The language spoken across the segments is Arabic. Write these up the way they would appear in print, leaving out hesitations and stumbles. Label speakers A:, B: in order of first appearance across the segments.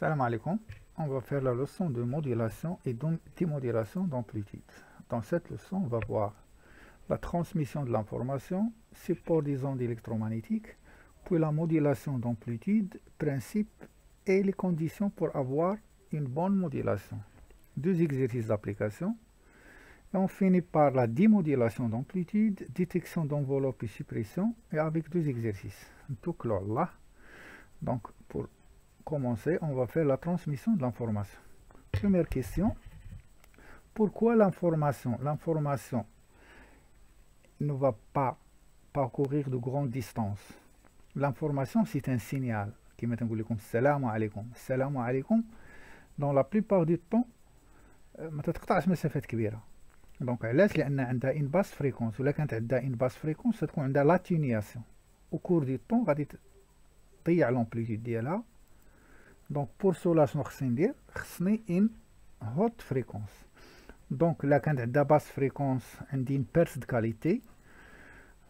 A: Salam alaikum. On va faire la leçon de modulation et démodulation d'amplitude. Dans cette leçon, on va voir la transmission de l'information, support des ondes électromagnétiques, puis la modulation d'amplitude, principe et les conditions pour avoir une bonne modulation. Deux exercices d'application. Et on finit par la démodulation d'amplitude, détection d'enveloppe et suppression, et avec deux exercices. Donc, pour commencer, on va faire la transmission de l'information. Première question. Pourquoi l'information ne va pas parcourir de grandes distances? L'information, c'est un signal. Qui met un salam alaikum. Salam alaikum. Dans la plupart du temps, ما تتقطعش مسافات كبيرة. دونك علاش؟ لأن عندها une basse fréquence. ولا كانت عندها une basse fréquence تكون عندها l'atténuation. Au cours du temps غادي تضيع l'amplitude ديالها. Donc pour cela شنو خصني ندير؟ خصني une haute fréquence. Donc là كانت عندها basse fréquence عندي une perte de qualité.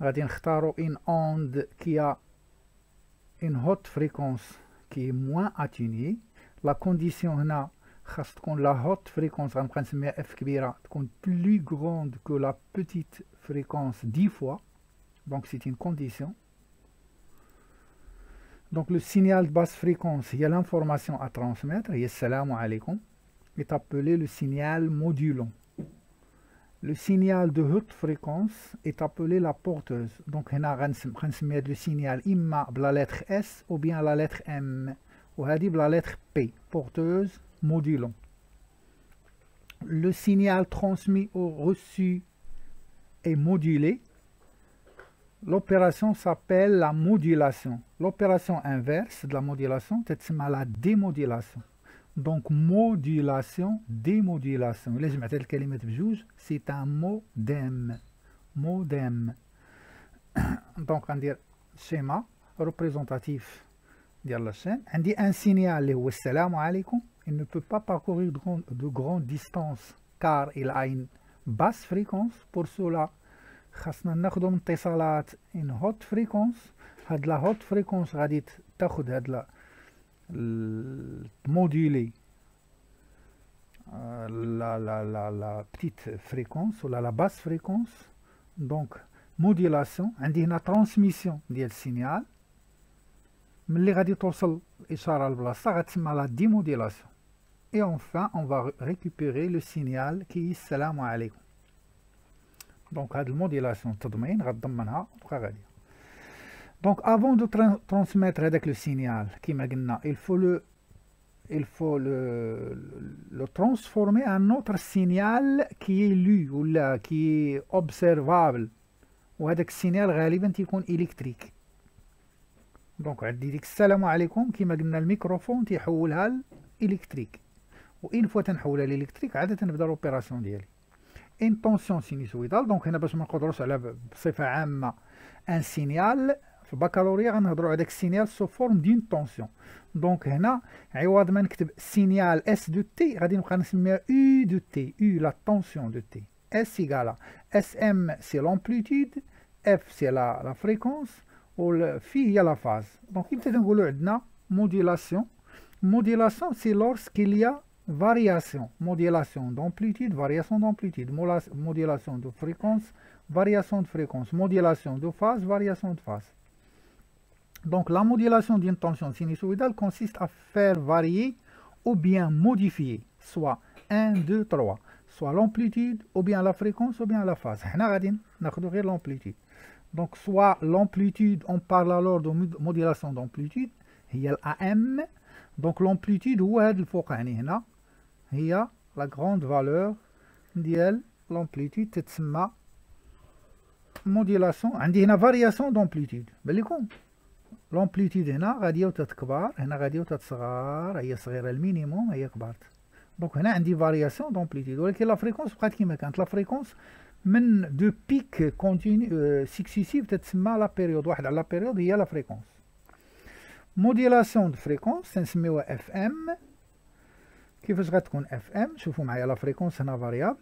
A: غادي نختارو une onde qui a une haute fréquence qui est moins atténuée. La condition هنا خاص تكون la haute fréquence غنبقى نسميها f كبيرة تكون plus grande que la petite fréquence 10 fois. Donc c'est une condition. Donc le signal de basse fréquence, il y a l'information à transmettre, il y a salam alaikum, est appelé le signal modulant. Le signal de haute fréquence est appelé la porteuse. Donc on a le signal imma la lettre S ou bien la lettre M ou la lettre P, porteuse modulant. Le signal transmis ou reçu est modulé. L'opération s'appelle la modulation. L'opération inverse de la modulation, c'est la démodulation. Donc modulation, démodulation. C'est un modem. Modem. Donc on dit schéma représentatif de la chaîne. On dit un signal, le salam alaikum, il ne peut pas parcourir de grandes distances car il a une basse fréquence. Pour cela, خاصنا ناخدو من اتصالات ان هوت فريكونس. هاد لا هوت فريكونس غادي تاخد هاد لا موديلي لا بتيت فريكونس ولا لا باس فريكونس. دونك موديلاسيون عندي هنا ترانسميسيون ديال السينيال ملي غادي توصل الاشاره لبلاصه غتسمى لا ديموديلاسيون. اي enfin on va récupérer le signal qui est السلام عليكم. Donc, la modulation, donc avant de transmettre avec le signal, il faut le transformer en un autre signal qui est lu ou là, qui est observable. Ou avec le signal غالبا électrique. Donc, on dit salam alaikum qui قلنا الميكروفون تيحولها l'électrique. وإن fois تنحولها l'électrique عادة نبدا l'opération ديالي. Une tension sinusoïdale. Donc هنا باش ما نقدروش على بصفه عامه ان سينيال في البكالوريا غنهضروا على داك السينيال سو فورم دين طونسيون. دونك هنا عوض ما نكتب سينيال اس دو تي غادي نبقى نسميها يو دو تي، يو لا طونسيون دو تي، اس ايغالا اس ام سي لامبليتود، اف سي لا فريكونس، و في هي لا فاز. دونك كيف تنقولوا عندنا موديلاسيون. موديلاسيون سي لورسكيل يا variation, modulation d'amplitude, variation d'amplitude, modulation de fréquence, variation de fréquence, modulation de phase, variation de phase. Donc la modulation d'une tension sinusoïdale consiste à faire varier ou bien modifier soit 1, 2, 3, soit l'amplitude ou bien la fréquence ou bien la phase. L'amplitude. Donc soit l'amplitude, on parle alors de modulation d'amplitude, il y a l'AM. Donc l'amplitude هو هاد الفوق يعني هنا هي la grande valeur ديال l'amplitude تتسمى modulation. عندي هنا variation d'amplitude بالكم l'amplitude هنا غادية وتتكبر، هنا غادية وتتصغر، هي صغيرة المينيموم هي كبرت. دونك هنا عندي variation d'amplitude. ولكن لا فريكونس بقات كيما كانت. لا فريكونس من دو بيك كونتينيو سكسيسيف تتسمى لا بيريود، واحد على لا بيريود هي لا فريكونس. موديلاسيون دو فريكونس تنسميوها اف ام. كيفاش غتكون اف ام؟ شوفوا معايا لا فريكونس هنا فاريابل،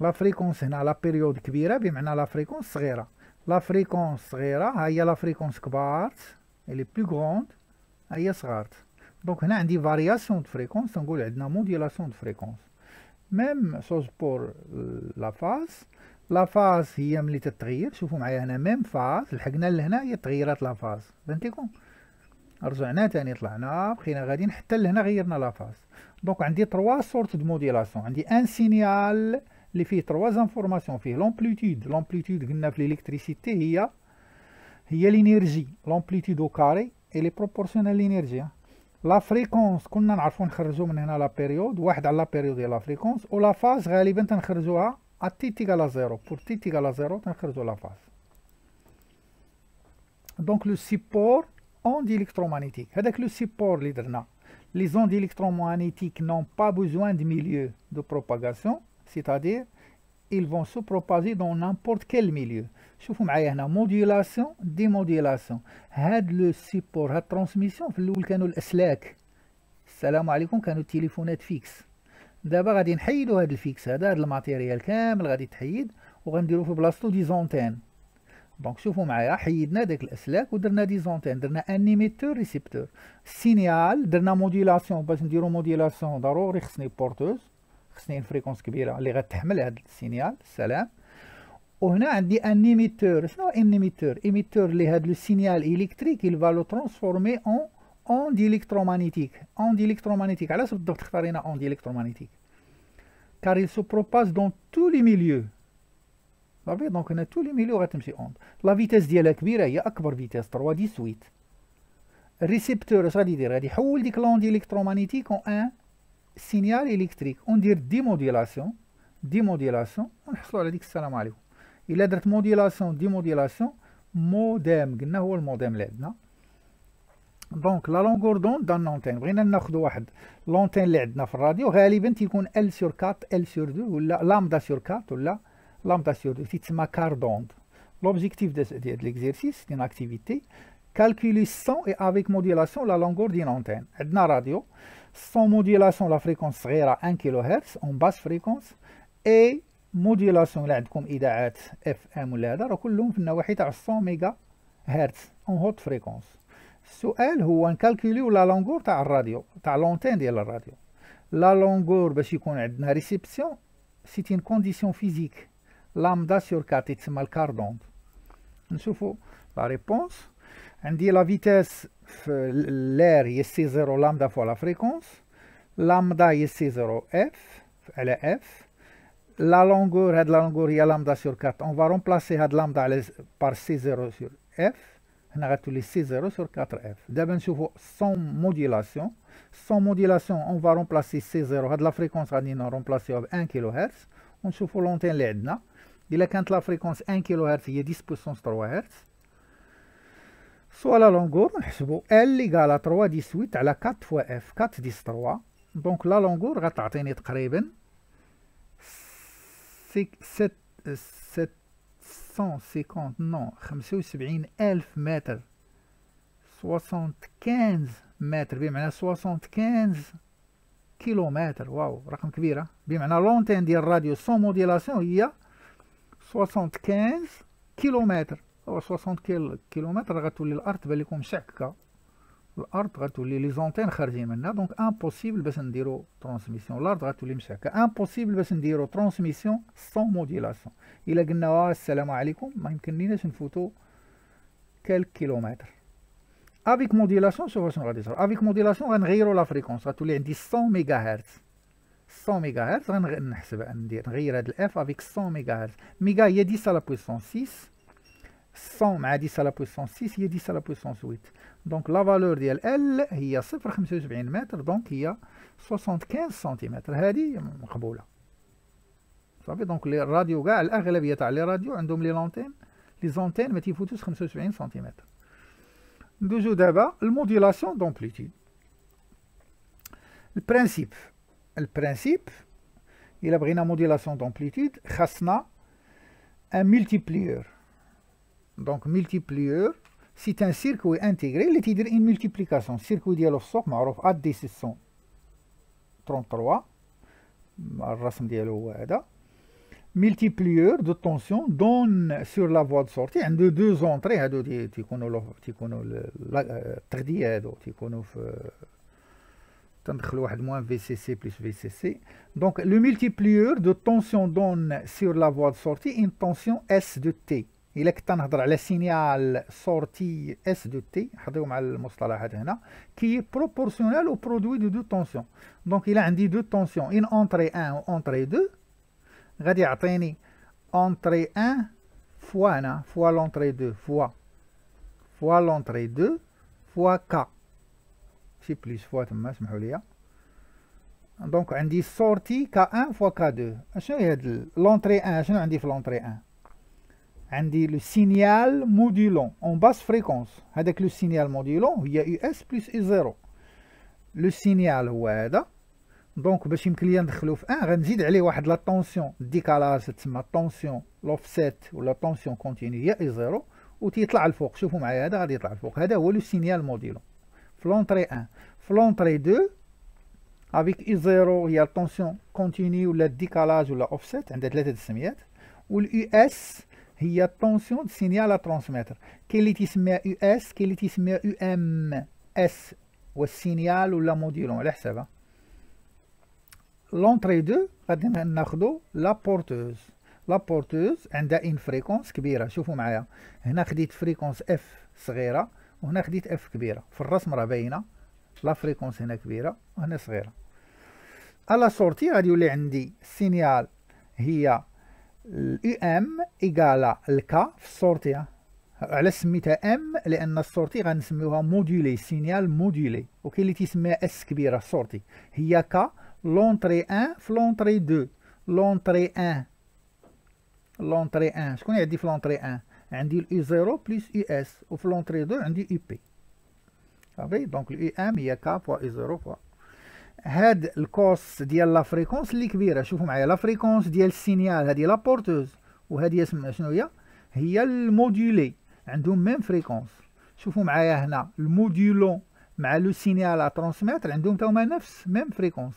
A: لا فريكونس هنا لا بيريود كبيره بمعنى لا فريكونس صغيره. لا فريكونس صغيره ها هي لا فريكونس كبارت اللي بلو غروند هي صغارت. دونك هنا عندي فارياسيون دو فريكونس، تنقول عندنا موديلاسيون دو فريكونس. ميم شوز بور لا فاز. لا فاز هي ملي تتغير، شوفوا معايا هنا ميم فاز لحقنا لهنا هي تغيرات لا فاز، فهمتيكم؟ رجعنا تاني طلعنا بقينا غاديين حتى لهنا غيرنا لا فاز. دونك عندي 3 سورت دو موديلاسيون. عندي ان سينيال اللي فيه 3 انفورماسيون، فيه لومبليتود. لومبليتود قلنا في الالكتريسيتي هي لينيرجي، لومبليتود او كاري الي بروبورسيونيل لينيرجي. لا فريكونس كنا نعرفو نخرجو من هنا لا بيريود، واحد على لا بيريود ديال لا فريكونس، و لا فاز غالبا تنخرجوها ا تي تيغال زيرو. بور تي تيغال زيرو تنخرجو لا فاز. دونك لو سيبور ondes électromagnétiques. هذاك لو سيبور اللي درنا. Les ondes électromagnétiques n'ont pas besoin de milieu de propagation, c'est-à-dire ils vont se propager dans n'importe quel milieu. شوفوا معايا هنا موديولاسيون ديموديولاسيون. هاد لو سيبور هاد ترانسميسيون في الاول كانوا الاسلاك، السلام عليكم، كانوا التليفونات فيكس. دابا غادي نحيدوا هاد الفيكس هذا، هاد الماتيريال كامل غادي تحيد وغنديروا في بلاصتو دي زونتين. دونك شوفوا معايا حيدنا داك الاسلاك ودرنا دي زونتين، درنا ان ايميتور ريسيبتور. السينيال درنا موديلاسيون، باش نديرو موديلاسيون ضروري خصني بورتوز، خصني فريكونس كبيره اللي غتحمل هاد السينيال، السلام. وهنا عندي ان ايميتور. شنو ان ايميتور؟ ايميتور اللي هاد لو سينيال الكتريك il va le transformer en onde électromagnétique. onde électromagnétique علاش بالضبط اختارينا onde électromagnétique؟ car il se propage dans tous les milieux. صافي دونك هنا تو لي ميليو غتمشي اون. لا فيتاس ديالها كبيره، هي اكبر فيتاس 3 الريسيبتور اش غادي يدير؟ غادي يحول ديك لوند الكترومagnétique اون ان سينيال الكتريك، وندير ديموديلاسيون ونحصلوا على ديك السلام عليكم. الا درت موديلاسيون ديموديلاسيون مودام، قلنا هو المودام اللي عندنا. دونك لا لونغور دوند دان لونتين، بغينا ناخذ واحد لونتين اللي عندنا في الراديو غالبا تيكون ال سور 4 ال سور 2 ولا لامدا سور 4 ولا lambda sur 2 تيتسمى quart d'onde. L'objectif de l'exercice, c'est une activité. Calculer sans et avec modulation la longueur d'une antenne. عندنا راديو sans modulation la fréquence صغيرة 1 kHz en basse fréquence et modulation اللي عندكم إذاعات FM ولا هذا راه كلهم في النواحي تاع 100 ميجا هرتز en haute fréquence. السؤال هو نكالكوليو لا لونغور تاع الراديو تاع لونتين ديال الراديو. لا لونغور باش يكون عندنا ريسيبسيون سي une condition physique. لامدا سور 4 يتسمى الكار دوند. نشوفوا لا ريبونس. عندي لا فيتاس في لير هي سي 0 لامدا فوا لا فريكونس، لامدا هي سي 0 اف على اف. لا لونغور، هاد لا لونغور هي لامدا سور 4، اون فا رومبلاسي هاد لامدا على بار سي 0 سور اف، هنا غتولي سي 0 سور 4 اف. دابا نشوفوا سون موديلاسيون. سون موديلاسيون اون فا رومبلاسي سي 0، هاد لا فريكونس غادي نرومبلاسيوها ب 1 كيلو هرتز، ونشوفوا لونتين اللي عندنا. إلا كانت لا فريكونس 1 كيلو هرتز هي 10 بويسونس 3 هرتز، سوا لا لونغور نحسبوا ال إيكالا 3 دي 8 على 4 فوا اف، 4 دي 3. دونك لا لونغور غتعطيني تقريبا 750 نو 75000 متر، 75 متر، بمعنى 75 كيلومتر. واو رقم كبير. بمعنى لونتين ديال الراديو سون موديلاسيون هي 75 كيلومتر. هو 60 كيلومتر غتولي الارض تبان لكم مشعكه، الارض غتولي لي زونتين خارجين منها، دونك امبوسيبل باش نديرو ترانسميسيون، الارض غتولي مشعكه، امبوسيبل باش نديرو ترانسميسيون سون موديلاسيون. الا قلنا السلام عليكم ما يمكنليناش نفوتو كالك كيلومتر. افيك موديلاسيون شوفوا شنو غادي يصرا. افيك موديلاسيون غنغيرو لا فريكونس، غتولي عندي 100 ميجا هرتز. 100 ميجا هرتز غنحسب نغير هاد الاف افيك 100 ميجا هرتز. ميجا هي 10 على بويسونس 6، 100 مع 10 على بويسونس 6 هي 10 على بويسونس 8. دونك لا فالور ديال ال هي 0.75 متر، دونك هي 75 سنتيمتر. هذه مقبوله صافي. دونك لي الراديو كاع الاغلبيه تاع لي راديو عندهم لي لونتين، لي زونتين ما تيفوتوش 75 سنتيمتر. ندوزو دابا الموديلاسيون دومبليتود. البرانسيب الا بغينا موديلاسيون دومبليتود خاصنا ان ملتيبليور. دونك ملتيبليور سي ان سيركوي انتيغري اللي تيدير ان ملتيبليكاسيون. السيركوي ديالو في السوق معروف ا دي 633، الرسم ديالو هو هذا. multiplieur de tension donne sur la voie de sortie عنده deux entrées هادو تيكونوا التغذية هادو تيكونوا في تندخلوا واحد moins VCC plus VCC. Donc le multiplieur de tension donne sur la voie de sortie une tension S de T. إلا كنت نهضر على سينيال sortie S de T حضروا مع المصطلحات هنا qui est proportionnel au produit de deux tensions. Donc إلا عندي deux tensions une entrée 1 و entrée 2 غادي يعطيني entrée 1 fois هنا fois l'entrée 2 fois l'entrée 2 fois K شي بليس فوا تما سمحوا لي. دونك عندي sortie K1 fois K2. اشنو هي هاد l'entrée 1 شنو عندي في l'entrée 1 عندي لو سينيال مودولون اون باس فريكونس هذاك لو سينيال مودولون هي يو اس بلس اي زيرو لو سينيال هو هذا. دونك باش يمكن ليا ندخلو في 1 غنزيد عليه واحد لا طونسيون ديكالاج تسمى طونسيون لوفسيت ولا طونسيون كونتينيو هي اي زيرو وتيطلع الفوق. شوفوا معايا هذا غادي يطلع الفوق هذا هو لو سينيال مودولون في لونطري 1. في لونطري 2 افيك اي زيرو هي الطونسيون كونتينيو ولا ديكالاج ولا اوفسيت عندها ثلاثه تسميات والاي اس هي الطونسيون سينيال ا ترانسميتر. كاين اللي تيسميها يو اس كاين اللي تيسميها يو ام اس والسينيال ولا موديلون على حسابها. لونطري 2 غادي ناخذوا لا بورتوز عندها ان فريكونس كبيره. شوفوا معايا هنا خديت فريكونس اف صغيره وهنا خديت اف كبيره في الرسم راه باينه لا فريكونس هنا كبيره وهنا صغيره. على سورتي غادي يولي عندي السينيال هي اليو ام ايكالا الكا في السورتي. على سميتها ام لان السورتي غنسميوها مودولي سينيال مودولي وكاين اللي تيسميها اس كبيره السورتي هي كا لونطري 1 في لونطري 2 لونطري 1 شكون عندي في لونطري 1 عندي الاي 0 بلس اي اس وفي لونطري 2 عندي اي بي صافي. دونك الاي ام هي كا فوا اي 0 فوا هاد الكوس ديال لا فريكونس اللي كبيره. شوفوا معايا لا فريكونس ديال السينيال هذه لا بورتوز وهذه اسمها شنو هي المودولي عندهم ميم فريكونس. شوفوا معايا هنا المودولون مع لو سينيال ا ترانسميتر عندهم تاهما نفس ميم فريكونس.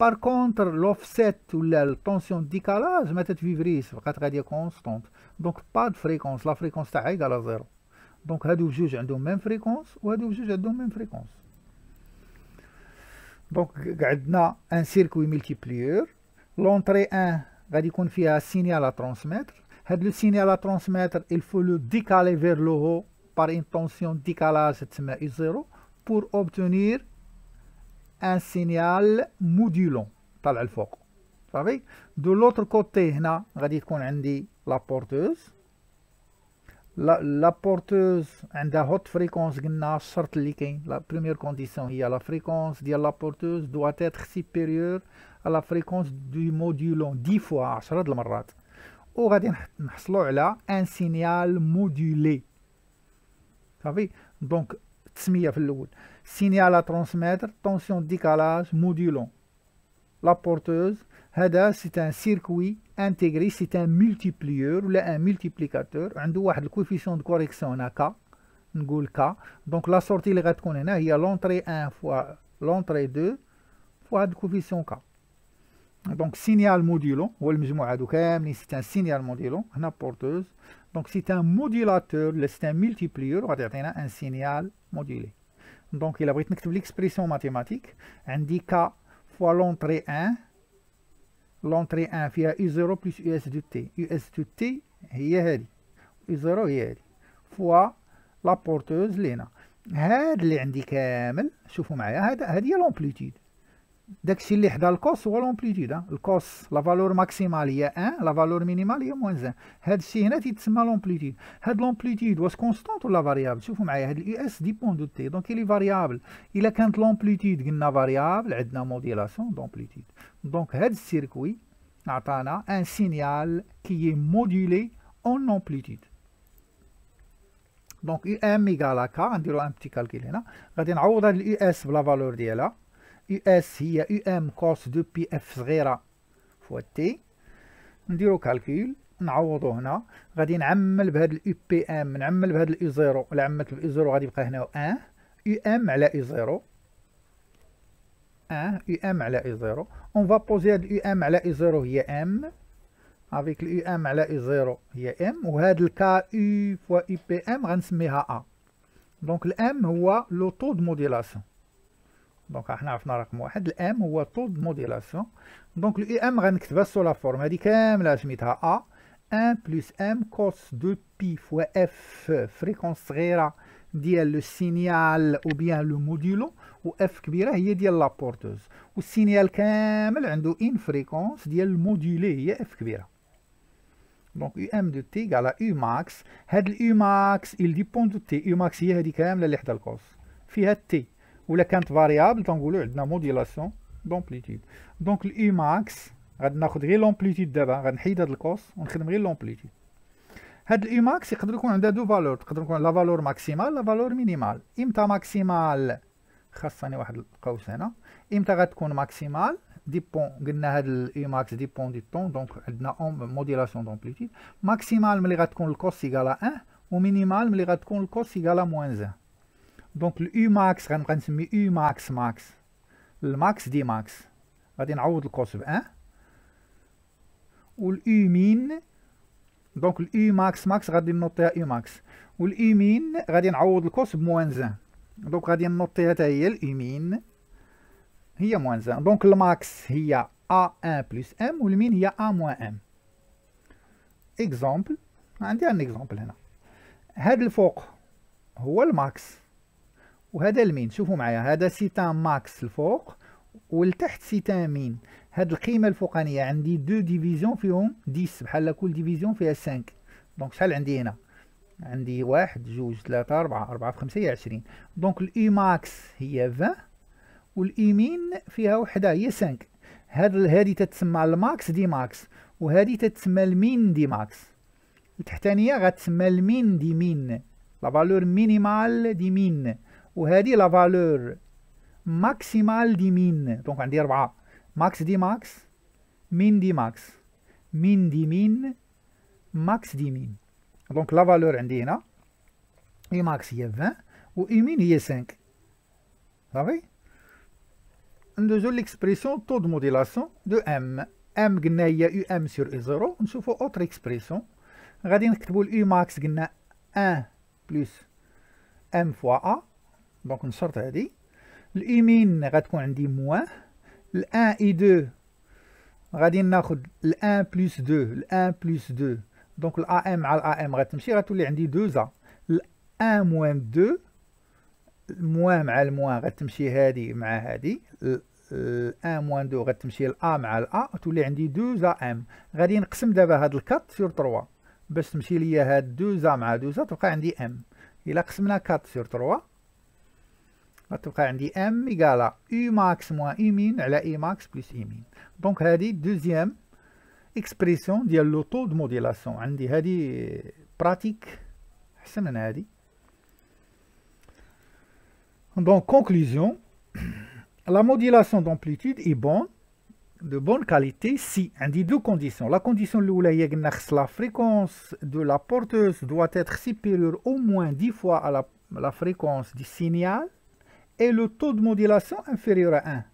A: بار كونتر لوفسيت ولا الطونسيون ديكالاج ما تتفيفريش بقات غاديه كونستونت. دونك با د فريكونس لا فريكونس تاعها ايكالا زيرو. دونك هادو بجوج عندهم ميم فريكونس وهادو بجوج عندهم ميم فريكونس. دونك عندنا ان سيركوي ملتيبليور لونطري 1 غادي يكون فيها سينيال ا ترانسميتر. هاد لو سينيال ا ترانسميتر il faut le décaler vers le haut par une tension décalage تسمى اي 0 pour obtenir un signal modulant طالع الفوق صافي. دو لوتر كوتي هنا غادي تكون عندي لا بورتوز. لا بورتوز عندها هوت فريكونس قلنا الشرط اللي كاين لا بريمير كونديسيون هي لا فريكونس ديال لا بورتوز دوا تيتر سيبيريور على لا فريكونس دو مودولون 10 فوا 10 د المرات وغادي نحصلوا على ان سينيال مودولي صافي. دونك التسميه في الاول سينيال ا ترانسميتر طونسيون ديكالاج مودولون لا بورتوز هذا سي ان سيركوي انتيغري سي ان ملتيبليور ولا ان ملتيبليكاتور عنده واحد الكوفيسيون دو كوريكسيون هنا كا نقول كا. دونك لا سورتي اللي غتكون هنا هي لونطري 1 فوا لونطري 2 فوا هاد الكوفيسيون كا. دونك سينيال مودولون هو المجموعه هادو كاملين سي ان سينيال مودولون هنا بورتوز. دونك سي ان موديلاتور ولا سي ان ملتيبليور غادي يعطينا ان سينيال مودولي. دونك الا بغيت نكتب ليكسبريسيون ماتيماتيك عندي كا فوا لونطري 1 لونطري 1 فيها اي 0 بلس يو اس دو تي يو اس دو تي هي هادي اي 0 هي هادي فوا لا بورتوز اللي هنا. هاد اللي عندي كامل شوفوا معايا هادي هي لومبليتود داكشي اللي حدا الكوس هو لومبليتود. الكوس لا فالور ماكسيمال هي 1 لا فالور مينيمال هي موان 1. هاد الشيء هنا تيتسمى لومبليتود. هاد لومبليتود واش كونستونت ولا فاريابل؟ شوفوا معايا هاد الاي اس ديبون دو تي دونك الي فاريابل. الا كانت لومبليتود قلنا فاريابل عندنا موديلاسيون دومبليتود. دونك هاد السيركوي عطانا ان سينيال كي مودولي اون امبليتود. دونك يو ام ايكال كا غنديرو ان بتي كالكيل هنا غادي نعوض هاد اليو اس بلا فالور ديالها. يو اس هي يو ام كوس دو بي اف صغيره فوا تي. نديرو كالكيل نعوضو هنا غادي نعمل بهاد الاي بي ام نعمل بهاد الاي 0 الا عملت بالاي 0 غادي يبقى هنا 1 يو ام على اي 0 1 يو ام على اي 0. اون فا بوزي هاد يو ام على اي 0 هي ام افيك اليو ام على اي زيرو هي ام، وهاد الكا يو فوا يو بي ام غنسميها ا. دونك الام هو لو طو دو موديلاسيون. دونك حنا عرفنا رقم واحد، الام هو طو دو موديلاسيون. دونك اليو ام غنكتبها سو لا فورم هادي كامله سميتها ا 1 بلس ام كوس دو بي فوا اف فريكونس صغيره ديال لو سينيال او بيان لو موديلو، و اف كبيره هي ديال لا بورتوز، والسينيال كامل عنده ان فريكونس ديال الموديلي هي اف كبيره. دونك يو ام دو تي على يو ماكس. هاد اليو ماكس il dépend دو تي. يو ماكس هي هادي كامله اللي حدا الكوس فيها تي، ولا كانت فاريابل تنقولوا عندنا موديلاسيون دومبليتود. دونك اليو ماكس غادي ناخذ غير لومبليتود دابا، غنحيد هاد الكوس ونخدم غير لومبليتود. هاد اليو ماكس يقدر يكون عندها دو فالور، تقدر يكون لا فالور ماكسيمال لا فالور مينيمال. امتى ماكسيمال؟ خاصني واحد القوس هنا. امتى غتكون ماكسيمال؟ ديبون، قلنا هاد اليو ماكس ديبون دي طون، دونك عندنا موديلاسيون دومبليتود. ماكسيمال ملي غتكون الكوس ايكالا 1، ومينيمال ملي غتكون الكوس ايكالا موان 1. دونك اليو ماكس غنبقى نسمي يو ماكس ماكس، الماكس دي ماكس غادي نعوض الكوس ب 1، واليو مين دونك اليو ماكس ماكس غادي نوطيها يو ماكس، واليو مين غادي نعوض الكوس بموان 1. دونك غادي نوطيها حتى هي اليو مين هي موان 1. دونك الماكس هي A1 بلس M، والمين هي A موان M. اكزومبل، عندي ان اكزومبل هنا. هاد الفوق هو الماكس وهذا المين. شوفوا معايا، هذا سيتان ماكس الفوق والتحت سيتان مين. هاد القيمة الفوقانية عندي دو ديفيزيون فيهم 10، بحال كل ديفيزيون فيها 5. دونك شحال عندي هنا؟ عندي 1 2 3 4 4 في 5 هي 20. دونك الإي ماكس هي 20 والإي مين فيها وحدة هي 5. هادي تتسمى الماكس دي ماكس، وهادي تتسمى المين دي ماكس. التحتانية غتسمى المين دي مين، لا فالور مينيمال دي مين، وهادي لا فالور ماكسيمال دي مين. دونك عندي 4 ماكس دي ماكس، مين دي ماكس، مين دي مين، ماكس دي مين. دونك لا فالور عندي هنا اي ماكس هي 20 و اي مين هي 5. صافي. ندوزو ليكسبريسيون طو دو موديلاسيون دو ام. ام قلنا هي يو ام سور اي زيرو. نشوفو اوتر اكسبريسيون. غادي نكتبو الاي ماكس قلنا 1 بلس ام فوا ا. دونك نشرط هادي. الاي مين غتكون عندي موان. ال1 اي 2 غادي ناخد ال1 بلس 2، ال1 بلس 2. دونك الا ام مع الا ام غتمشي غتولي عندي 2 زا. ال1 موان 2، الموان مع الموان غتمشي هادي مع هادي. ال1 موان 2 غتمشي الا مع الا، تولي عندي 2 زا ام. غادي نقسم دابا هاد 4 سور 3 باش تمشي ليا هاد 2 زا مع 2 زا تبقى عندي ام. الا قسمنا 4 سور 3 غتبقى عندي ام ايكالا يو ماكس موان اي مين على اي ماكس بلس اي مين. دونك هادي دوزيام اكسبريسيون ديال لو طو دو موديلاسيون. عندي هادي براتيك احسن من هادي. دونك كونكلوزيون، la modulation d'amplitude est bonne, de bonne qualité si عندي دو كونديسيون. لا كونديسيون الاولى هي قلنا خص لا فريكونس دو لا بورteuse doit être supérieure au moins 10 fois à la fréquence du signal et le taux de modulation inférieur à 1.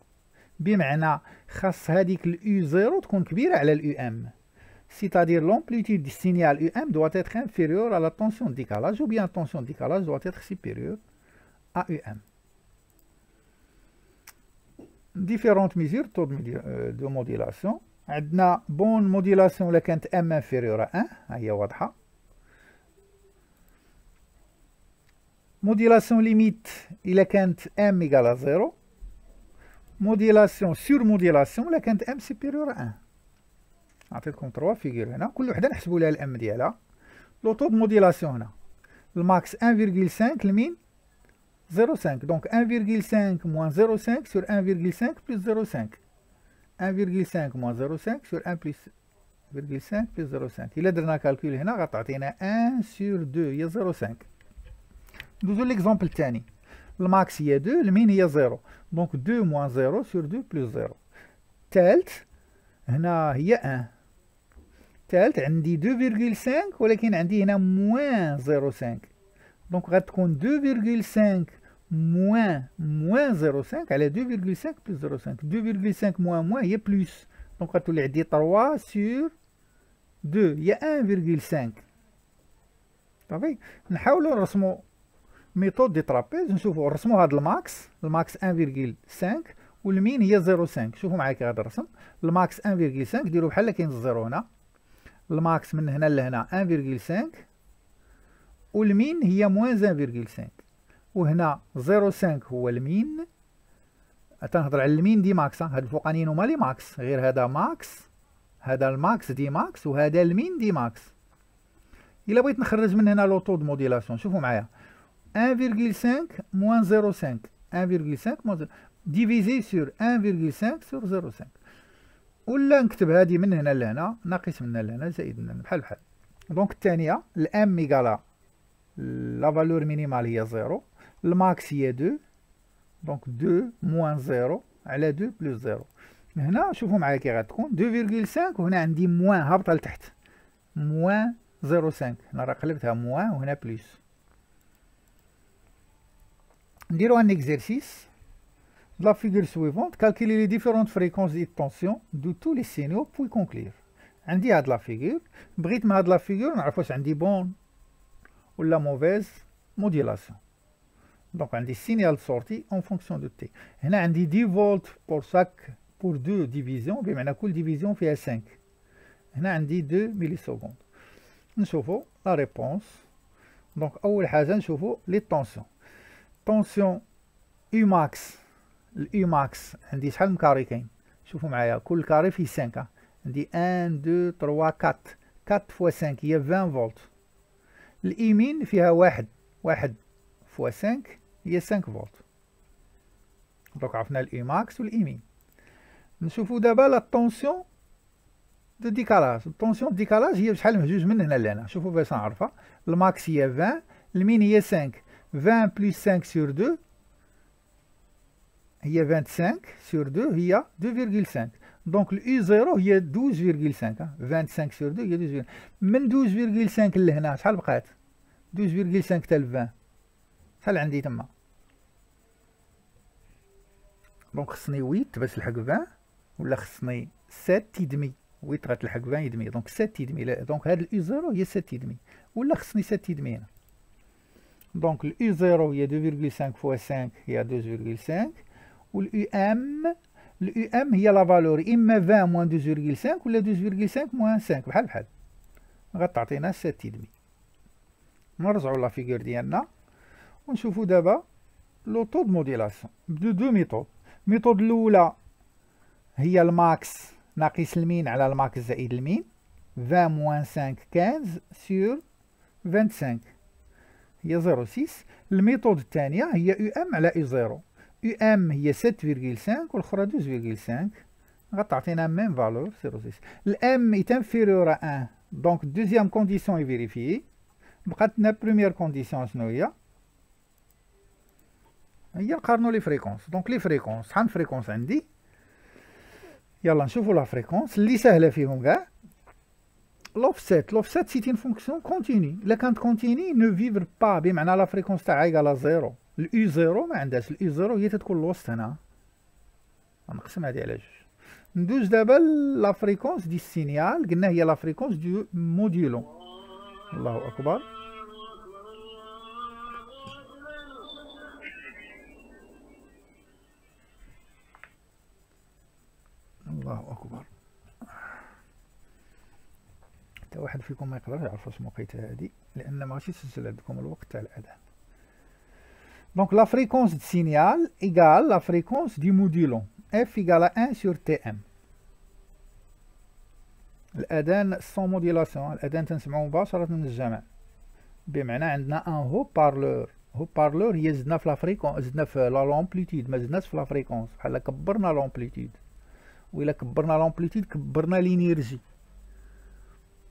A: بمعنى خاص هذيك اليو 0 تكون كبيره على اليو ام. C'est-à-dire l'amplitude du signal UM doit être inférieure à la tension de décalage, ou bien la tension de décalage doit être supérieure à UM. Différentes mesures de modulation. عندنا bonne modulation إلا كانت M inférieure à 1، هي واضحة. modulation limite إلا كانت M égale à 0. modulation sur modulation إلا كانت M supérieure à 1. عطيتكم 3 فيغور هنا، كل وحده نحسبوا لها الام ديالها. لو طو دو موديلاسيون هنا الماكس 1.5 لمين 0.5. دونك 1.5 موان 0.5 سور 1.5 بلس 0.5. 1.5 موان 0.5 سور 1 بلس 1.5 بلس 0.5. الا درنا كالكول هنا غتعطينا 1 سور 2 هي 0.5. ندوزو ليكزومبل الثاني. الماكس هي 2، المين هي 0. دونك 2 موان 0 سور 2 بلس 0. الثالث هنا هي 1. الثالث عندي 2.5 ولكن عندي هنا موان 0.5. دونك غتكون 2.5 موان 0.5 على 2.5 بلس 0.5. 2.5 موان هي بلس، دونك غتولي عندي 3 سور 2 هي 1.5. صافي نحاولوا نرسموا ميثود دي ترابيز، نشوفوا نرسموا هذا الماكس 1.5 والمين هي 0.5. شوفوا معايا كي غادي نرسم الماكس 1.5 ديروا بحال كاين الزيرو هنا، الماكس من هنا لهنا 1.5 والمين هي موان 1.5 وهنا 0.5 هو المين. تنهضر على المين دي ماكس، هاد الفوقانيين هما لي ماكس، غير هذا ماكس، هذا الماكس دي ماكس وهذا المين دي ماكس. الا بغيت نخرج من هنا لوطو دو موديلاسيون شوفوا معايا 1.5 موان 0.5 1.5 موان ديفيزي سور 1.5 سور 0.5 ولا نكتب هذه من هنا لهنا ناقص من هنا لهنا زائد من هنا بحال. دونك الثانيه الام ايكالا لا فالور مينيمال هي 0، الماكس هي 2، دونك 2 موان 0 على 2 بلس 0. هنا شوفوا معايا كي غتكون 2.5 وهنا عندي موان هابطه لتحت موان 0.5، هنا راه قلبتها موان وهنا بلس. نديرو ان اكزرسيس la figure suivante calculer les différentes fréquences et tensions de tous les signaux puis conclure. عندي هاد لا فيغور، بغيت من هاد لا فيغور نعرف واش عندي بون ولا موفيز موديلاسيون. دونك عندي السينيال سورتي اون فونكسيون دو تي. هنا عندي 10 فولت بور 2 ديفيزيون، بمعنى كل ديفيزيون فيها 5. هنا عندي 2 ملي سكوند. نشوفو لا ريبونس. دونك اول حاجه نشوفو لي طونسيون. طونسيون يو ماكس، اليو ماكس عندي شحال من كاري كاين؟ شوفوا معايا كل كاري فيه 5. عندي 1 2 3 4 4 فوا 5 هي 20 فولت. الايمين فيها 1 فوا 5 هي 5 فولت. دونك عرفنا الاي ماكس والايمين. نشوفوا دابا لا طونسيون دو ديكالاج. الطونسيون دو ديكالاج هي بشحال من جوج من هنا لهنا. شوفوا باش نعرفها، الماكس هي 20، المين هي 5. 20 بلس 5 سور 2 هي 25 سور 2 هي 2.5. دونك اليو 0 هي 12.5. 25 سور 2 هي 12. من 12.5 لهنا شحال بقات؟ 12.5 حتى ل 20 شحال عندي تما؟ دونك خصني 8 باش نلحق 20 ولا خصني 7 يدمي. 8 غتلحق 20 يدمي، دونك 7 يدمي. دونك هاد اليو 0 هي 7 يدمي ولا خصني 7 يدمي هنا. دونك اليو 0 هي 2.5 فوا 5 هي 2.5 واليو ام هي لا فالور اما 20 موان 2.5 ولا 2.5 موان 5 بحال غتعطينا 7 يدمي. نرجعو لا فيغور ديالنا ونشوفو دابا لوطو دو موديلاسيون بدو ميثود. الميثود الاولى هي الماكس ناقص المين على الماكس زائد المين، 20 موان 5 15 سور 25 هي 0.6. الميثود الثانيه هي يو ام على يو 0، يو ام هي 7.5 والاخرى 12.5 غتعطينا ميم فالور 0.6. الام est inférieur à 1 دونك دوزيام كونديسيون يفيريفيي. بقات لنا بروميير كونديسيون شنو هي نقارنو لي فريكونس. دونك لي فريكونس شحال من فريكونس عندي؟ يلا نشوفو لا فريكونس اللي سهله فيهم كاع. l'offset سيت اون فونكسيون كونتيني. الا كانت كونتيني نو فيفر با، بمعنى لا فريكونس تاعها ايكالا 0. اليو 0 ما عندهاش، اليو 0 هي تتكون الوسط هنا. غنقسم هادي على جوج. ندوز دابا لا فريكونس دي السينيال، قلنا هي لا فريكونس دو موديلون. الله اكبر. الله اكبر. حتى واحد فيكم ما يقدرش يعرف واش موقيتها هادي لان ما غاديش يسجل عندكم الوقت تاع الاذان. دونك لا فريكونس دو سينيال ايكال لا فريكونس دو موديلون اف ايكال 1 سور تي ام. الاذان سون موديلاسيون، الاذان تنسمعو مباشره من الجمع، بمعنى عندنا ان هو بارلور هي زدنا في لا فريكونس، زدنا في لا لومبليتود، ما زدناش في لا فريكونس، بحال كبرنا لومبليتود. وإلا كبرنا لومبليتود كبرنا لينيرجي.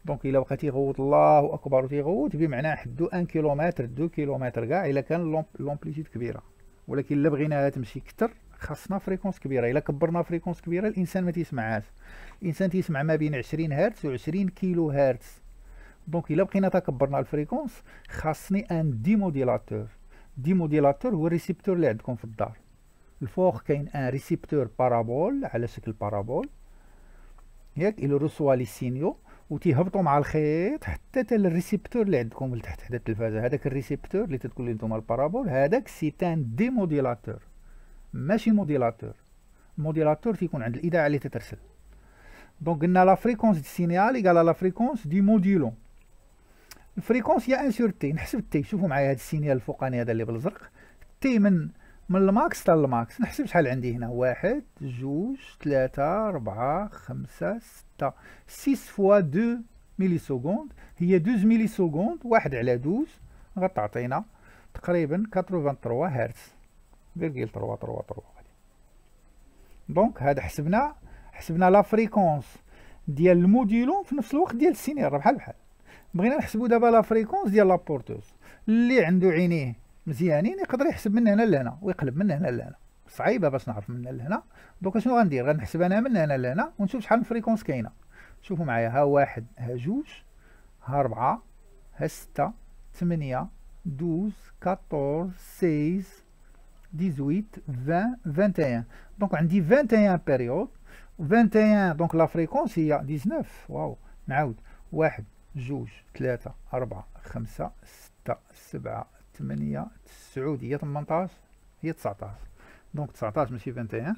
A: دونك الا بقى تيغوت الله اكبر تيغوت، بمعنى حدو 1 كيلومتر 2 كيلومتر كاع الا كان لومبليتود كبيره. ولكن الا بغيناها تمشي كتر خاصنا فريكونس كبيره. الا كبرنا فريكونس كبيره الانسان ما تيسمعهاش. الانسان تيسمع ما بين 20 هرتز و 20 كيلو هرتز. دونك الا بقينا تكبرنا الفريكونس خاصني ان ديموديلاتور. ديموديلاتور هو الريسيبتور اللي عندكم في الدار. الفوق كاين ان ريسيبتور بارابول على شكل بارابول ياك، il reçoit les signaux وتيهبطوا مع الخيط حتى تا الريسيبتور اللي عندكم لتحت حدا التلفازه. هذاك الريسيبتور اللي تتقول لي نتوما البارابول، هذاك سي ان ديموديلاتور ماشي موديلاتور. الموديلاتور تيكون عند الاذاعه اللي تترسل. دونك قلنا لا فريكونس دي سينيال ايكال لا فريكونس دي موديلون. الفريكونس هي ان سور تي. نحسب تي، شوفوا معايا هذا السينيال الفوقاني هذا اللي بالزرق، تي من الماكس حتى الماكس. نحسب شحال عندي هنا، 1 2 3 4 5 6 6 فوا 2 ملي سكوند، هي 12 ملي سكوند. 1 على 12 غتعطينا تقريبا 83 هرتز فيرغيل 333. دونك هذا حسبنا لا فريكونس ديال الموديلون في نفس الوقت ديال السينيال، راه بحال بحال. بغينا نحسبوا دابا لا فريكونس ديال لابورتوز. اللي عنده عينيه مزيانين يقدر يحسب من هنا لهنا ويقلب من هنا لهنا. صعيبه باش نعرف من هنا لهنا. دونك شنو غندير؟ غنحسب انا من هنا لهنا ونشوف شحال من فريكونس كاينه. شوفوا معايا، ها 1 ها 2 ها 4 ها 6 8 12 14 16 18 20 21. دونك عندي 21 بيريود. 21 دونك لا فريكونس هي 19. واو، نعاود 1 2 3 4 5 6 7 8 9 هي 18 هي 19. دونك 19 ماشي 21.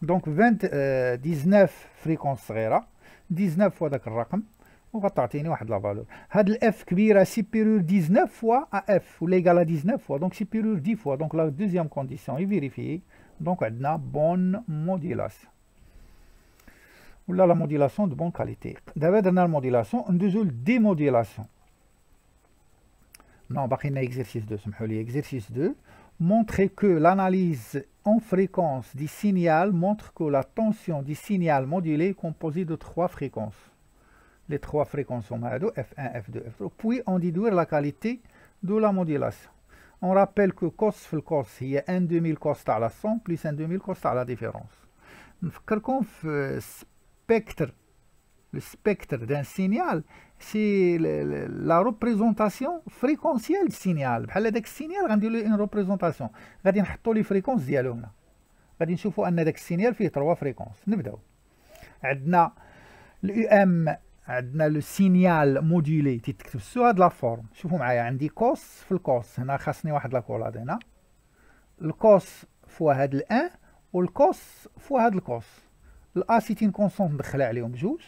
A: دونك 19 فريكونس صغيره، 19 فوا داك الرقم وغتعطيني واحد لا فالور. هاد الاف كبيره سيبيريور 19 فوا اف ولا ايكال 19 فوا، دونك سيبيريور 10 فوا. دونك لا دوزيام كونديسيون يفيريفي. دونك عندنا بون موديلاسيون ولا لا موديلاسيون دو بون كاليتي. دابا درنا الموديلاسيون، ندوزو للديموديلاسيون. Non, exercice 2, exercice 2. Montrer que l'analyse en fréquence du signal montre que la tension du signal modulé est composée de 3 fréquences. Les 3 fréquences sont F1, F2, F3. Puis on déduire la qualité de la modulation. On rappelle que cos في cos هي 1 2000 cos تاع la somme plus 1 2000 cos تاع la différence. نفكركم في spectre. Le spectre d'un signal, c'est la représentation fréquentielle du signal. بحال هذاك السينيال غندير له ان ريبريزونطاسيون، غادي نحطوا لي فريكونس ديالو هنا. غادي نشوفوا ان داك السينيال فيه 3 فريكونس. نبداو. عندنا اليو ام، عندنا لو سينيال موديلي تيتكتب سو هاد لا فورم. شوفوا معايا، عندي كوس في الكوس، هنا خاصني واحد لاكولاد هنا. الكوس فوا هاد الان والكوس فوا هاد الكوس. الا سيتين كونستونت ندخلها عليهم بجوج.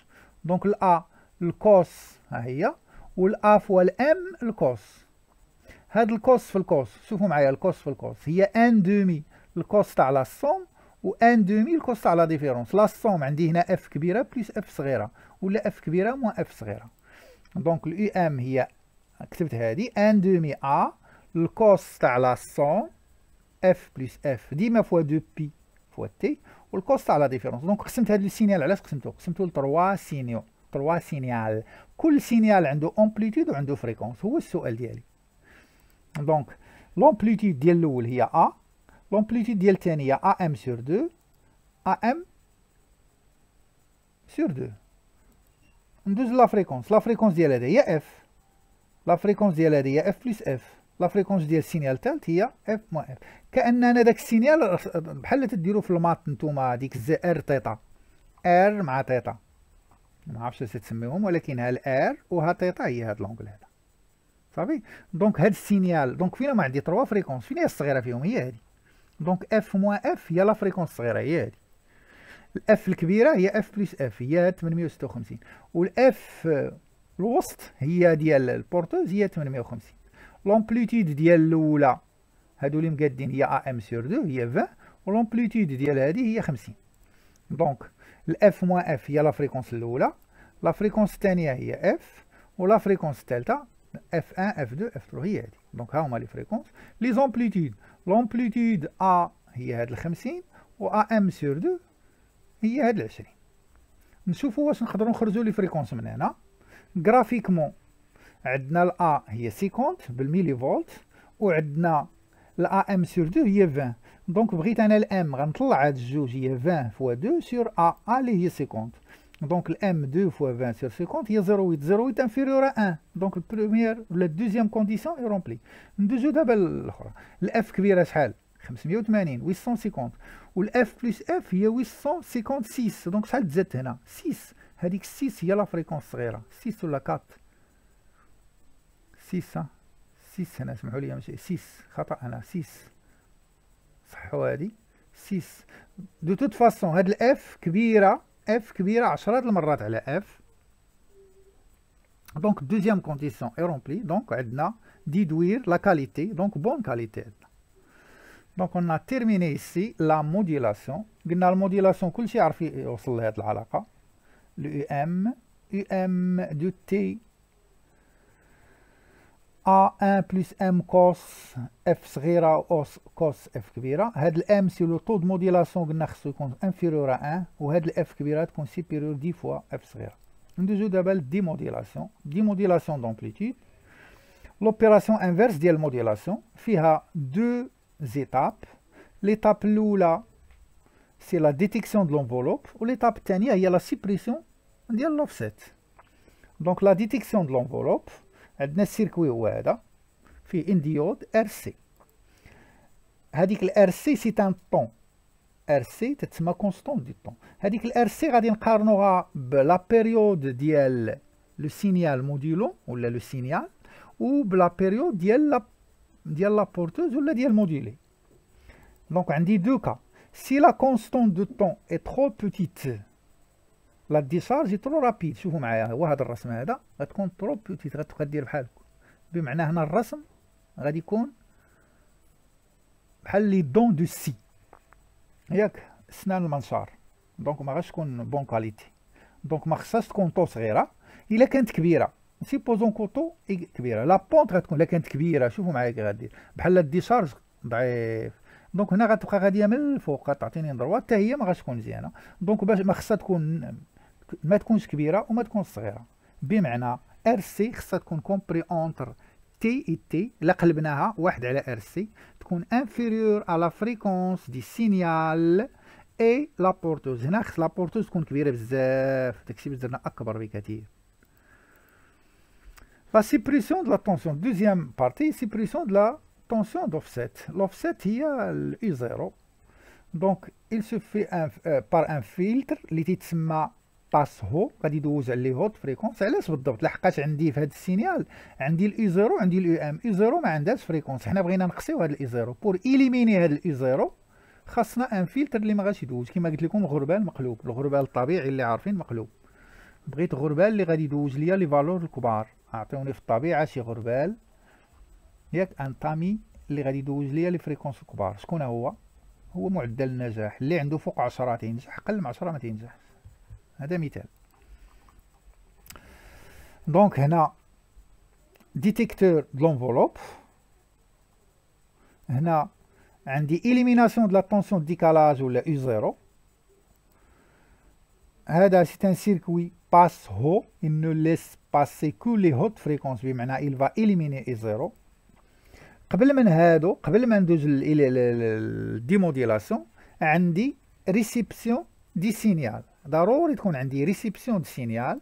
A: دونك الأ الكوس ها هي، والأ فوا الأم الكوس. هاد الكوس في الكوس، شوفوا معايا الكوس في الكوس هي ان دومي الكوس تاع لا سوم و ان دومي الكوس تاع لا ديفيرونس. لا سوم عندي هنا اف كبيره بلس اف صغيره ولا اف كبيره موان اف صغيره. دونك اليو ام هي كتبت هادي ان دومي ا الكوس تاع لا سوم اف بلس اف ديما فوا دو بي فوا تي والكوس تاع لا ديفيرونس. دونك قسمت هاد السينيال، علاش قسمتو ل 3 سينيو 3 سينيال. كل سينيال عنده امبليتود وعنده فريكونس. هو السؤال ديالي. دونك لومبليتود ديال الاول هي ا، لومبليتود ديال الثاني هي ا ام سور 2 ا ام سور 2. ندوز لا فريكونس. لا فريكونس ديال هذا هي اف، لا فريكونس ديال هذا هي اف بلس اف، لا فريكونس ديال السينيال الثالث هي اف موان اف. كاننا داك السينيال بحال تديروا في المات نتوما ديك ار تيتا، ار مع تيتا، ما عرفتش اش تسميهم، ولكن ها الار وها تيتا هي هاد لونغل هذا صافي. دونك هاد السينيال، دونك فينا ما عندي 3 فريكونس، فين هي الصغيره فيهم؟ هي هادي. دونك اف موان اف هي لا فريكونس الصغيره، هي هادي. الاف الكبيره هي اف بلس اف هي 856، والاف الوسط هي ديال البورتوز هي 58. لومبليتود ديال الاولى هادو اللي مقادين هي ا ام سور 2 هي 20، ولومبليتود ديال هادي هي 50. دونك الاف موان اف هي لا فريكونس الاولى، لا فريكونس الثانيه هي اف، ولا فريكونس الثالثه اف 1 اف 2 اف 3 هي هادي. دونك ها هما لي فريكونس. لي زومبليتود، لومبليتود ا هي هاد ال 50 و ا ام سور 2 هي هاد ال 20. نشوفوا واش نقدروا نخرجوا لي فريكونس من هنا. غرافيكمون عندنا الأ هي 50 بالميلي فولت، وعندنا الأ ام سور 2 هي 20. دونك بغيت أنا الأم غنطلع هاد الجوج هي 20 فوا 2 سور أ اللي هي 50. دونك الأم 2 فوا 20 سور 50 هي 0.8، 0.8 انفيريور أ 1. دونك البروميير ولا الدوزيام كونديسيون اي رومبلي. ندوزو دابا الأخرى. الأف كبيرة شحال؟ 580 850، والاف بلس اف هي 856. دونك شحال تزادت هنا؟ 6. هذيك 6 هي لا فريكونس صغيره، 6 ولا 4، 6 6 هنا سمحوا لي ماشي 6 خطا، هنا 6 صحوا هادي 6. دو توت فاسون هاد الاف كبيره، اف كبيره 10 المرات على اف. دونك دوزيام كونديسيون اي رومبلي، دونك عندنا ديدوير لا كاليتي، دونك بون كاليتي. دونك on a terminé ici la modulation. قلنا الموديلاسيون كلشي عارف يوصل لهاد العلاقه، لو ام دو تي A1 plus M cos F صغيرة و cos F كبيرة. هاد الام سي لو طو دو موديلاسيون قلنا خصو يكون انفيريور ا 1، وهاد الاف كبيرة تكون سيبيريور 10 فوا F صغيرة. ندوزو دابا للديموديلاسيون. ديموديلاسيون دومبليتود. لوبيراسيون انفيرس ديال الموديلاسيون فيها دو زيتاب. ليتاب الأولى سي لا ديتيكسيون دو لونفولوب، و ليتاب الثانية هي لا سيبريسيون ديال لوفسيت. دونك لا ديتيكسيون دو لونفولوب عندنا السيركوي هو هذا فيه ان ديود ار سي. هذيك الار سي سي ان طون، ار سي تتسمى كونستون دو طون. هذيك الار سي غادي نقارنوها بلا بيريود ديال لو سينيال موديلو ولا لو سينيال، و بلا بيريود ديال لا بورتوز ولا ديال موديلي. دونك عندي دو كا. سي لا كونستون دو طون اي ترو بوتيت، لا ديشارج ترو رابيد. شوفوا معايا هو هذا الرسم هذا غتكون ترو بوتيت، غتبقى دير بحال هكا. بمعنى هنا الرسم غادي يكون بحال لي دون دو سي، ياك سنان المنشار. دونك ما غاش تكون بون كاليتي. دونك ما خصهاش تكون طو صغيره. الا كانت كبيره سيبوزون كوطو كبيره، لا بونت غتكون الا كانت كبيره شوفوا معايا كي غادير بحال الديشارج ضعيف. دونك هنا غتبقى غاديه من الفوق غتعطيني ضربه، حتى هي ما غاش تكون مزيانه. دونك باش ما خصها تكون ما تكونش كبيره وما تكونش صغيره. بمعنى ار سي خصها تكون كومبري اونتر تي اي تي. الا قلبناها 1 على ار سي تكون انفيريور على فريكونس دي سينيال اي لا بورتوز. هنا خص لا بورتوز تكون كبيره بزاف، داكشي باش درنا اكبر بكثير. لا سيبريسيون دو لا طونسيون. دوزيام بارتي سيبريسيون دو لا طونسيون دوفسيت. لوفسيت هي الاي زيرو. دونك il se fait par un filtre اللي تيتسمى باس هو، غادي يدوز على لي هوت فريكونس. علاش بالضبط؟ لحقاش عندي في هذا السينيال عندي الاي زيرو عندي الاي ام. اي زيرو ما عندهاش فريكونس، حنا بغينا نقصيو هذا الاي زيرو. بور إليميني هذا الاي زيرو خاصنا ان فلتر اللي ما غاش يدوز. كما قلت لكم الغربال مقلوب، الغربال الطبيعي اللي عارفين مقلوب. بغيت غربال اللي غادي يدوز ليا لي فالور الكبار. اعطيوني في الطبيعه شي غربال ياك ان طامي اللي غادي يدوز ليا لي فريكونس الكبار. شكون هو؟ هو معدل النجاح اللي عنده فوق 10 تينجح، قل من 10 ما تينجحش. هذا مثال. دونك هنا ديتيكتور دو لونفولوب. هنا عندي إليميناسيون دو لا طونسيون ديكالاج ولا اي زيرو. هذا سي ان سيركوي باس هو، il ne laisse passer que les hautes fréquences، بمعنى il va éliminer اي زيرو. قبل من هادو، قبل ما ندوز للديموديلاسيون، عندي ريسيبسيون دي سينيال. ضروري تكون عندي ريسيبسيون دو سينيال.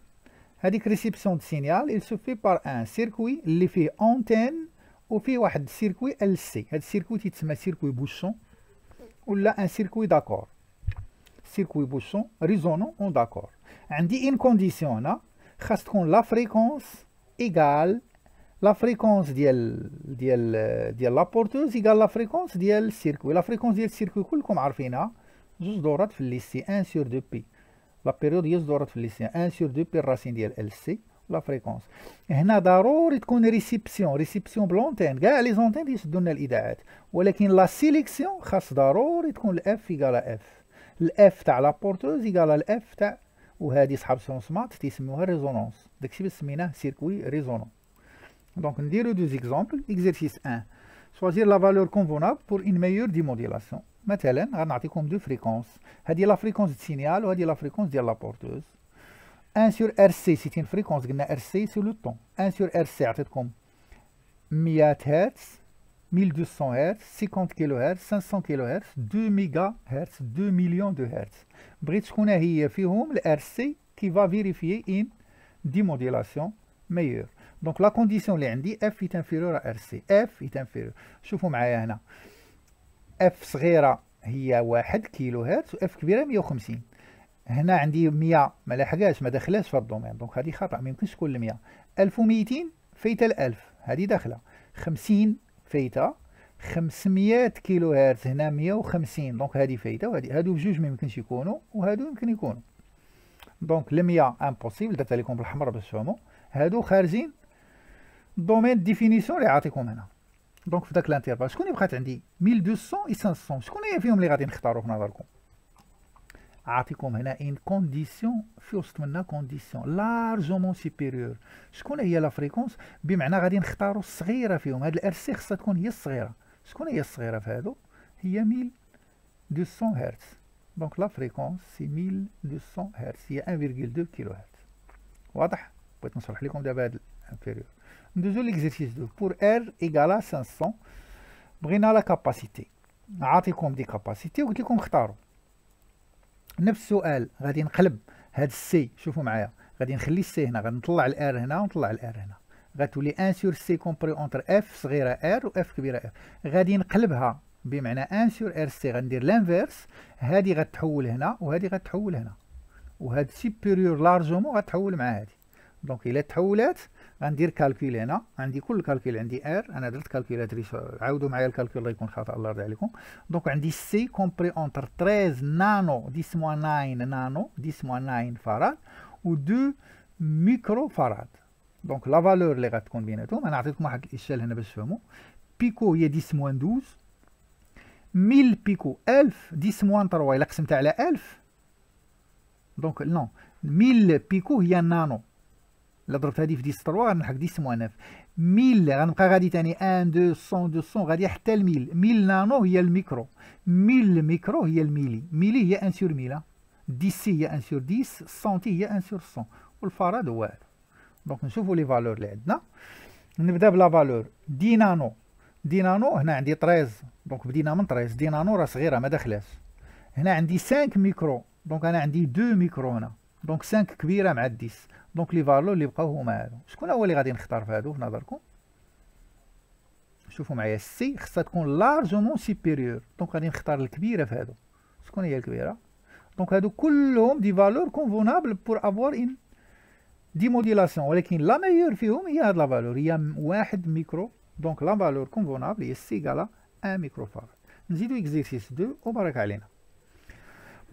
A: هذيك ريسيبسيون دو سينيال il se fait par un سيركوي اللي فيه اونتين وفيه واحد السيركوي ال سي. هذا السيركوي تيتسمى سيركوي بوشون ولا ان سيركوي داكور. سيركوي بوشون ريزونون اون داكور. عندي ان كونديسيون هنا خاص تكون لا فريكونس ايغال لا فريكونس ديال لا بورتوز ايغال لا فريكونس ديال السيركوي. لا فريكونس ديال السيركوي كلكم عارفينها، جوج دورات في الليسي 1 سور 2 بي. لا بيريود هي جوج دورات في الليسي 1 سور 2 بي الراسين ديال ال سي لا فريكونس. هنا ضروري تكون ريسيبسيون بلونتين. كاع لي زونتين يسدوا لنا الاذاعات، ولكن لا سيليكسيون خاص ضروري تكون الاف ايغال اف. الاف تاع لا بورتوز ايغال الاف تاع، وهذه صحاب سونس مات تيسموها ريزونانس. داكشي باش سميناه سيركوي ريزونون. دونك نديرو دوز اكزومبل. اكزرسيس 1 choisir la valeur convenable pour une meilleure démodulation. مثلا غنعطيكم دو فريكونس، هذه لا فريكونس ديال السينيال وهذه لا فريكونس ديال لا بورتوز. 1 sur RC c'est une fréquence، قلنا RC c'est le temps. 1 sur RC عطيتكم 100 هرتز، 1200 هرتز، 50 كيلو هرتز، 500 كيلو هرتز، 2 ميجا هرتز، 2 مليون دو هرتز. بغيت شكون هي فيهم ال RC qui va vérifier une démodulation meilleure. دونك لا كونديسيون اللي عندي اف est inférieur à RC. اف est inférieur. شوفوا معايا هنا اف صغيره هي 1 كيلو هرتز واف كبيره 150. هنا عندي 100 ما لحقاش، ما دخلاش في الدومين، دونك هذه خطأ، ما يمكنش تكون 100. 1200 فايته ال 1000 هذه داخله. 50 فايته. 500 كيلو هرتز هنا 150، دونك هذه فايته، وهذه هادو بجوج ما يمكنش يكونوا، وهادو يمكن يكونوا. دونك ال 100 امبوسيبل، درتها لكم بالحمر باش تفهموا. هادو خارجين دومين ديفينيسيون اللي عاطيكم هنا. دونك في داك الانترفال شكون اللي بقات عندي 1200 و 500، شكون هي فيهم اللي غادي نختاروا في نظركم؟ عاطيكم هنا ان كونديسيون في وسط منها كونديسيون لارجومون سوبيريور. شكون هي لا فريكونس؟ بمعنى غادي نختاروا الصغيره فيهم. هاد الار سي خصها تكون هي الصغيره. شكون هي الصغيره في هادو؟ هي 1200 هرتز. دونك لا فريكونس سي 1200 هرتز، هي 1.2 كيلو هرتز. واضح؟ بغيت نشرح لكم دابا هاد الانفيريور. ندوزو ليكزيرسيس 2 بور ار ايكالا 500. بغينا لا كاباسيتي، عاطيكم دي كاباسيتي وقلت لكم اختاروا. نفس السؤال غادي نقلب هاد السي، شوفوا معايا، غادي نخلي السي هنا، غادي نطلع الار هنا ونطلع الار هنا، غتولي 1 سور سي كومبري اونتر اف صغيره ار و اف كبيره اف. غادي نقلبها بمعنى 1 سور ار سي، غندير لانفيرس، هادي غتحول هنا وهادي غتحول هنا، وهاد سوبيريور لارجومون غتحول مع هادي. دونك الا تحولات غندير كالكول هنا، عندي كل كالكول عندي ار، انا درت كالكولاتريس، عاودوا معايا الكالكول غيكون خطا الله يرضي عليكم. دونك عندي سي كومبري اونتر 13 نانو 10 موان 9 نانو 10 موان 9 فراد و 2 ميكرو فراد. دونك لا فالور اللي غتكون بيناتهم، انا عطيتكم واحد الاشكال هنا باش تفهموا. بيكو هي 10 موان 12، 1000 بيكو 1000 10 موان 3 الا قسمتها على 1000، دونك نو 1000 بيكو هي نانو، الا ضربت هادي في 10 3 غنلحق 10 موان 9. 1000 غنبقى غادي تاني 1 2 100 200 غادي حتى ل 1000. 1000 نانو هي الميكرو، 1000 ميكرو هي الميلي، ميلي هي 1 سور 1000، 10 هي 1 سور 10، سنتي هي 1 سور 100، والفراد هو هذا. دونك نشوفوا لي فالور اللي عندنا. نبدا بلا فالور دي نانو. دي نانو هنا عندي 13، دونك بدينا من 13. دي نانو راه صغيره ما داخلاش. هنا عندي 5 ميكرو، دونك انا عندي 2 ميكرو هنا، دونك 5 كبيره مع 10. دونك لي فالور اللي بقاو هما هادو. شكون هو اللي غادي نختار في هادو في نظركم؟ شوفوا معايا، السي خصها تكون لارجومون سوبيريور، دونك غادي نختار الكبيره في هادو. شكون هي الكبيره؟ دونك هادو كلهم دي فالور كونفونابل بور افوار ان دي موديلاسيون، ولكن لا ميور فيهم هي هاد لا فالور، هي 1 ميكرو. دونك لا فالور كونفونابل هي سي ايكالا 1 ميكرو فاراد. نزيدو اكزيرسيس 2 وبارك علينا.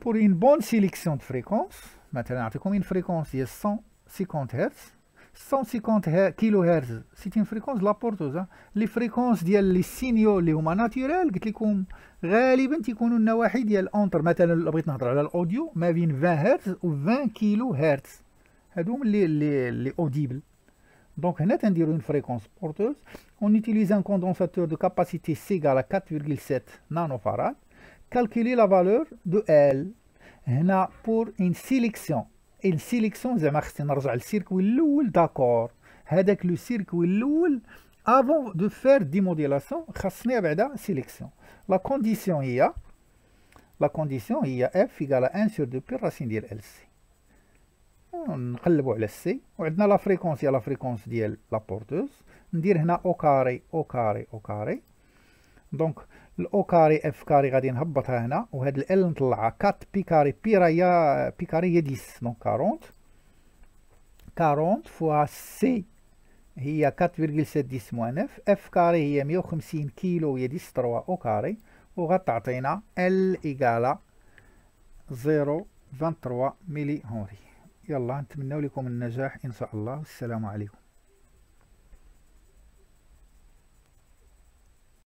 A: بور ان بون سيليكسيون دو فريكونس، مثلا نعطيكم une fréquence ديال 150 هرتز. 150 كيلو هرتز سي اون فريكونس لا بورتوز. لي فريكونس ديال لي سينيو اللي هما ناتورال قلت لكم غالبا تيكونوا النواحي ديال اونتر، مثلا بغيت نهضر على الاوديو ما بين 20 هرتز و 20 كيلو هرتز، هادو هما اللي اوديبل. دونك هنا تنديرو اون فريكونس بورتوز، اون يوتيليز ان كوندونساتور دو كاباسيتي سي ايكال 4.7 نانو فاراد. كالكولي لا فالور دو ال. هنا بور اون سيليكسيون، السيليكسيون زعما خصني نرجع للسيركوي الاول، داكور، هذاك لو سيركوي الاول افون دو فير دي موديلاسيون خاصني بعدا سيليكسيون. لا كونديسيون هي اف ايكالا 1 سور 2 بي راسين ديال ال سي. نقلبوا على السي، وعندنا لا فريكونس هي لا فريكونس ديال لا بورتوز. ندير هنا او كاري او كاري او كاري، دونك الاو كاري اف كاري غادي نهبطها هنا، وهاد ال نطلعها 4 بي كاري، بي راهي بي كاري هي 10، دونك 40 فوا سي هي 4.7 10 موان 9، اف كاري هي 150 كيلو هي 10 3 او كاري، وغتعطينا ال ايكالا 0.23 ملي هنري. يلا نتمنى لكم النجاح ان شاء الله، والسلام عليكم.